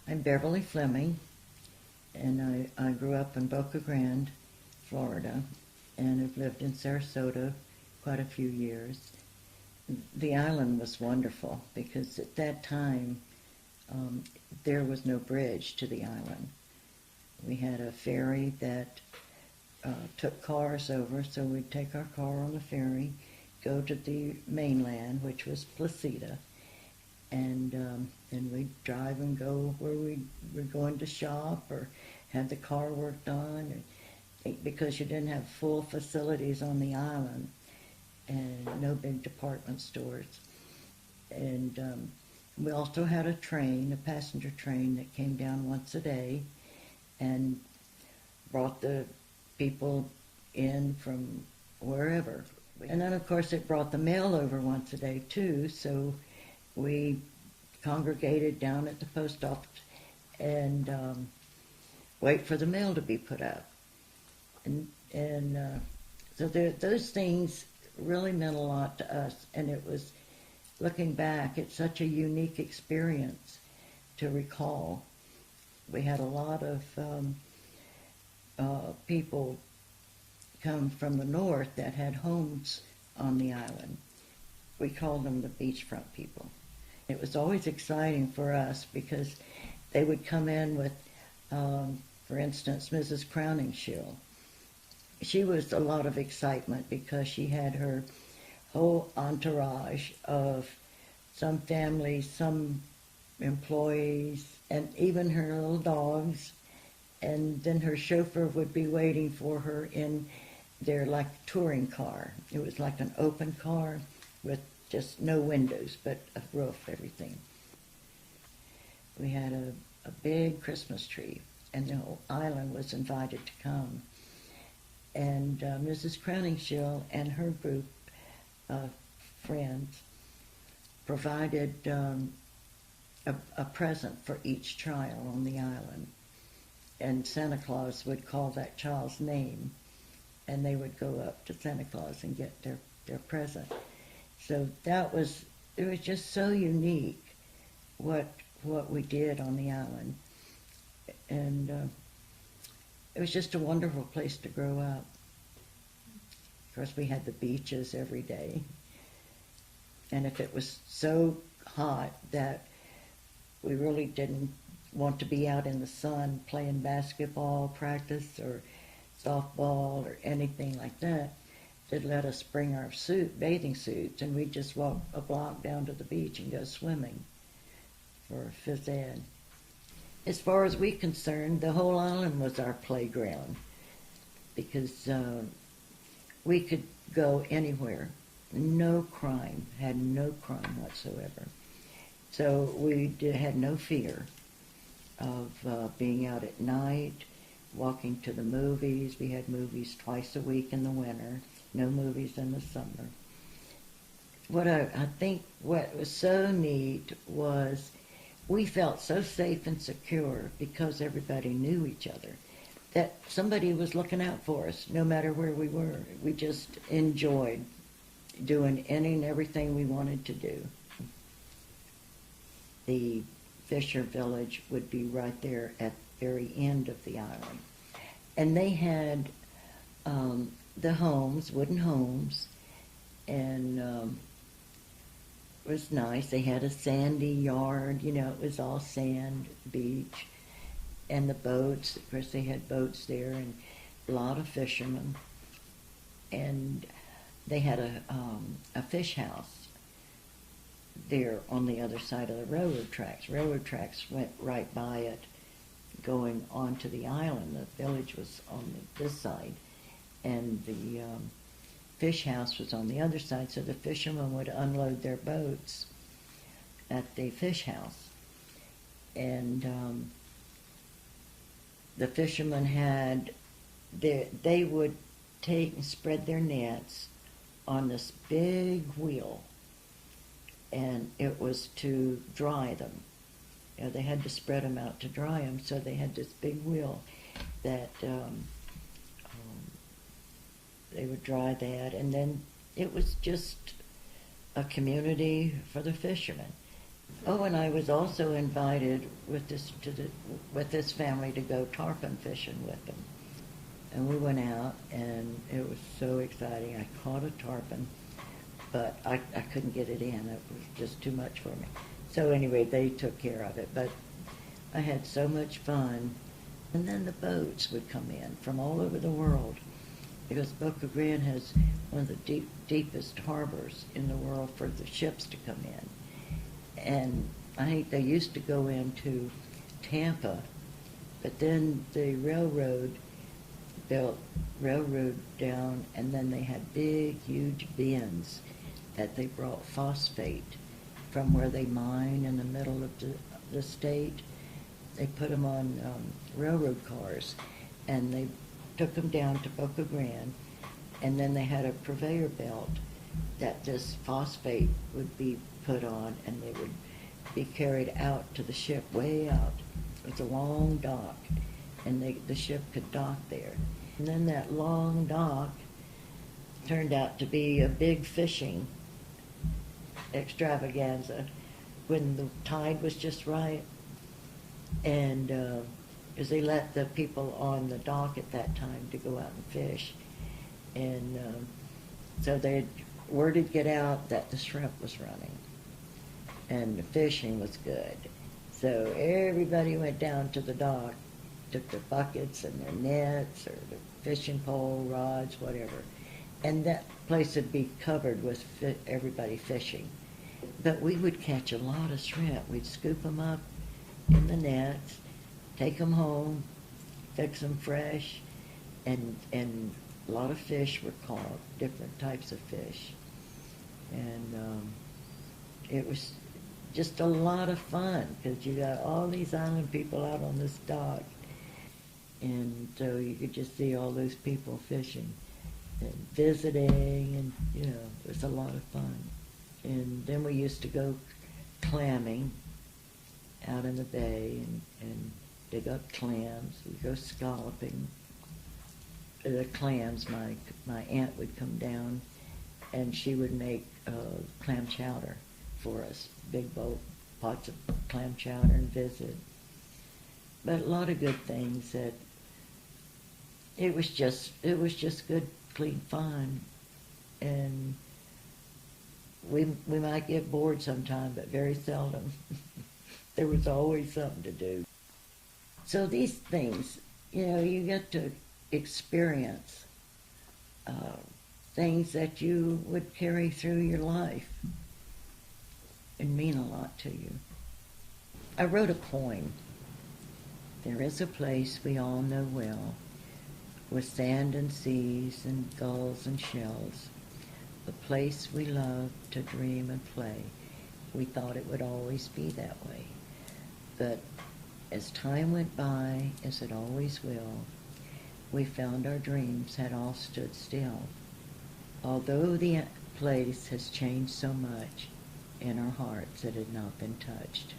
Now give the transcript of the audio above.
I'm Beverly Fleming, and I grew up in Boca Grande, Florida, and have lived in Sarasota quite a few years. The island was wonderful because at that time there was no bridge to the island. We had a ferry that took cars over, so we'd take our car on the ferry, go to the mainland, which was Placida, and we'd drive and go where we were going to shop or have the car worked on, because you didn't have full facilities on the island and no big department stores. And we also had a train, a passenger train that came down once a day and brought the people in from wherever. And then, of course, it brought the mail over once a day, too, so we congregated down at the post office and wait for the mail to be put up. So those things really meant a lot to us, and it was, looking back, it's such a unique experience to recall. We had a lot of people come from the north that had homes on the island. We called them the beachfront people. It was always exciting for us because they would come in with, for instance, Mrs. Crowningshield. She was a lot of excitement because she had her whole entourage of some families, some employees, and even her little dogs. And then her chauffeur would be waiting for her in their touring car. It was like an open car with just no windows, but a roof, everything. We had a big Christmas tree, and the whole island was invited to come. And Mrs. Crowningshield and her group of friends provided a present for each child on the island. And Santa Claus would call that child's name, and they would go up to Santa Claus and get their present. So it was just so unique what we did on the island. And it was just a wonderful place to grow up. Of course, we had the beaches every day. And if it was so hot that we really didn't want to be out in the sun playing basketball practice or softball or anything like that, they'd let us bring our bathing suits, and we'd just walk a block down to the beach and go swimming for phys ed. As far as we're concerned, the whole island was our playground because we could go anywhere. No crime, had no crime whatsoever. So we had no fear of being out at night, walking to the movies. We had movies twice a week in the winter, no movies in the summer. I think what was so neat was we felt so safe and secure because everybody knew each other, that somebody was looking out for us no matter where we were. We just enjoyed doing any and everything we wanted to do. The Fisher Village would be right there at the very end of the island. And they had the homes, wooden homes, and it was nice. They had a sandy yard, it was all sand, beach, and the boats. Of course, they had boats there, and a lot of fishermen. And they had a fish house there on the other side of the railroad tracks. Railroad tracks went right by it, going onto the island. The village was on this side, and the fish house was on the other side, so the fishermen would unload their boats at the fish house. And the fishermen they would take and spread their nets on this big wheel, and it was to dry them. They had to spread them out to dry them, so they had this big wheel that they would dry that, and then it was just a community for the fishermen. Oh, and I was also invited with this family to go tarpon fishing with them. And we went out, and it was so exciting. I caught a tarpon, but I couldn't get it in. It was just too much for me. So anyway, they took care of it. But I had so much fun. And then the boats would come in from all over the world, because Boca Grande has one of the deepest harbors in the world for the ships to come in. And I think they used to go into Tampa, but then the railroad built railroad down, and then they had big, huge bins that they brought phosphate from where they mine in the middle of the state. They put them on railroad cars, and they took them down to Boca Grande, and then they had a conveyor belt that this phosphate would be put on, and they would be carried out to the ship way out. It was a long dock, and the ship could dock there. And then that long dock turned out to be a big fishing extravaganza when the tide was just right. And as they let the people on the dock at that time to go out and fish. And so word would get out that the shrimp was running and the fishing was good. So everybody went down to the dock, took their buckets and their nets or their fishing pole, rods, whatever. And that place would be covered with everybody fishing. But we would catch a lot of shrimp. We'd scoop them up in the nets, take them home, fix them fresh, and a lot of fish were caught, different types of fish. And it was just a lot of fun, because you got all these island people out on this dock, and so you could just see all those people fishing and visiting, and it was a lot of fun. And then we used to go clamming out in the bay and dig up clams. We'd go scalloping the clams. My aunt would come down, and she would make clam chowder for us, big pots of clam chowder, and visit. But a lot of good things. That it was just good, clean fun. And we might get bored sometime, but very seldom. There was always something to do. So these things, you get to experience things that you would carry through your life and mean a lot to you. I wrote a poem. There is a place we all know well, with sand and seas and gulls and shells, a place we love to dream and play. We thought it would always be that way. But as time went by, as it always will, we found our dreams had all stood still. Although the place has changed so much, in our hearts it had not been touched.